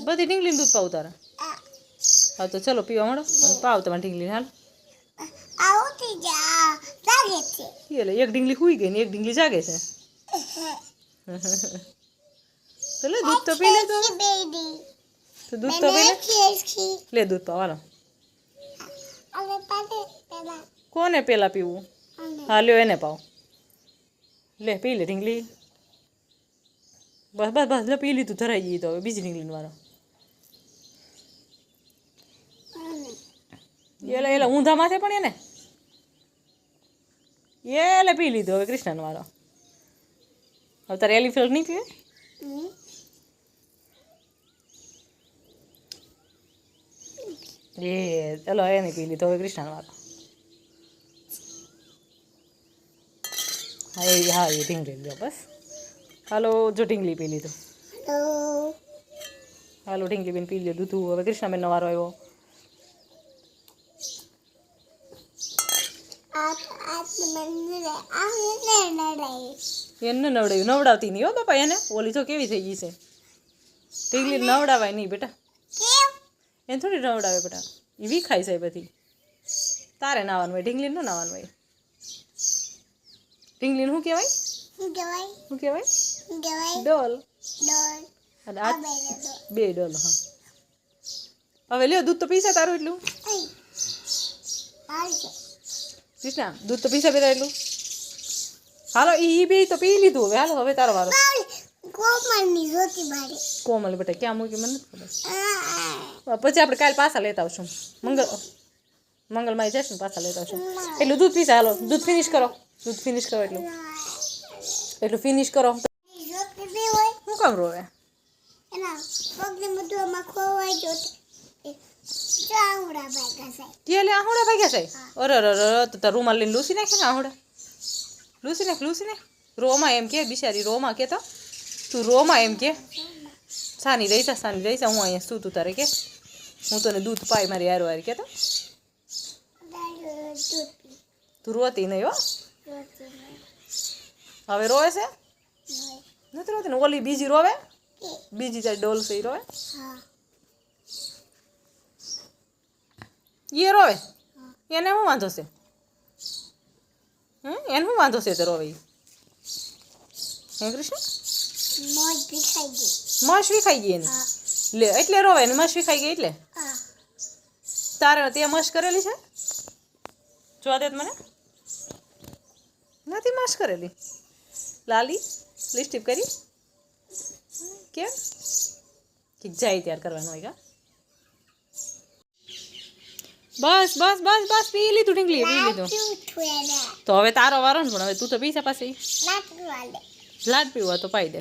બધી ઢીંગલીને દૂધ પાવું તારે હા તો ચલો પીવા મળો અને પાવ તમારે ઢીંગલીને હાલ એટલે એક ઢીંગલી સુઈ ગઈ ને એક ઢીંગલી જાગે છે તો લે દૂધ તો પી લે તો દૂધ તો પી લે દૂધ પાવ હાલો કોને પેલા પીવું હા લ્યો એને પાવ લે પી લે ઢીંગલી બસ બસ બસ લે પી લીધું ધરાઈ ગઈ તો હવે બીજી ઢીંગલીનો વારો એટલે એટલે ઊંધા માથે પણ એને એટલે પી લીધું હવે કૃષ્ણનો વારો હવે તારે એલિફન્ટ નહીં પીવે ચલો એને પી લીધો હવે કૃષ્ણનો વારો હા એ ઢીંગલી લો બસ હાલો જો ઢીંગલી પી લીધું હાલો ઢીંગલી બેન પી લીધું દૂધ હવે કૃષ્ણાબેનનો વારો આવ્યો એને નવડાવ્યું નવડાવતી નહીં હો બાપા એને ઓલી તો કેવી થઈ ગઈ છે ઢીંગલી નવડાવાય નહીં બેટા એને થોડી નવડાવે બેટા એ વિખાય છે બધી તારે નાવાનું હોય ઢીંગલી ન નાવાનું હોય ઢીંગલીને શું કહેવાય શું કહેવાય ડોલ અને આ બે ડોલ હા હવે લ્યો દૂધ તો પીશે તારું એટલું કૃષ્ણા દૂધ તો પીશે બેટા એટલું હાલો એ બે તો પી લીધું હવે હાલો હવે તારો વારો કોમલ બેટા ક્યાં મૂકી મને નથી ખબર પછી આપણે કાલે પાછા લેતા આવશું મંગળમાં જઈશું ને પાછા લેતા આવશું એટલું દૂધ પીશે હાલો દૂધ ફિનિશ કરો એટલું ફિનિશ કરો શું કામ રોવે કેલે આહુડા ભાગ્યા છે અરે અરે તો રૂમાલ લઈને લૂસી નાખે ને આહુડા લૂસી નાખ રોમાં એમ કે બિચારી રોમાં કે તો તું રોમાં એમ કે સાની રહીશા હું અહીંયા શું તું તારે કે હું તને દૂધ પાઈ મારી હારો હારી કે તો તું રોતી નહીં હો હવે રોવે છે નથી રોતી ને ઓલી બીજી રોવે બીજી તારી ડોલ છે એ રોવે એ રોવે એને શું વાંધો છે એને શું વાંધો છે તો રોવે હે કૃષ્ણ મશ વિખાઈ ગઈ એને લે એટલે રોવે ને મશ વિખાઈ ગઈ એટલે તારે તે મશ કરેલી છે જોવા દે મને નથી મશ કરેલી લાલી લિપસ્ટિક કરી કેમ કે જાય ત્યાર કરવાનું હોય કા બસ બસ બસ બસ પી લીધું ઢીંગલી પી લીધું તો હવે તારો વારો ને પણ હવે તું તો પીસા પાસે લાડ પીવા તો પાઈ દે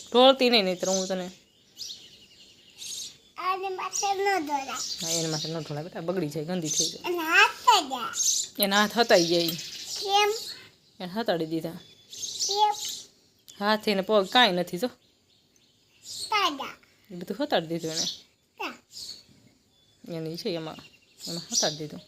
ઢોળતી નહીં તો હું તને એને માથે ન ઢોળાય બેટા બગડી જાય ગંદી થઈ જાય એના હાથ હતાઈ જાય એને હતાડી દીધા હાથ એને પગ કાંઈ નથી જો એ બધું હતાડી દીધું એને છે એમાં હતાડી દીધું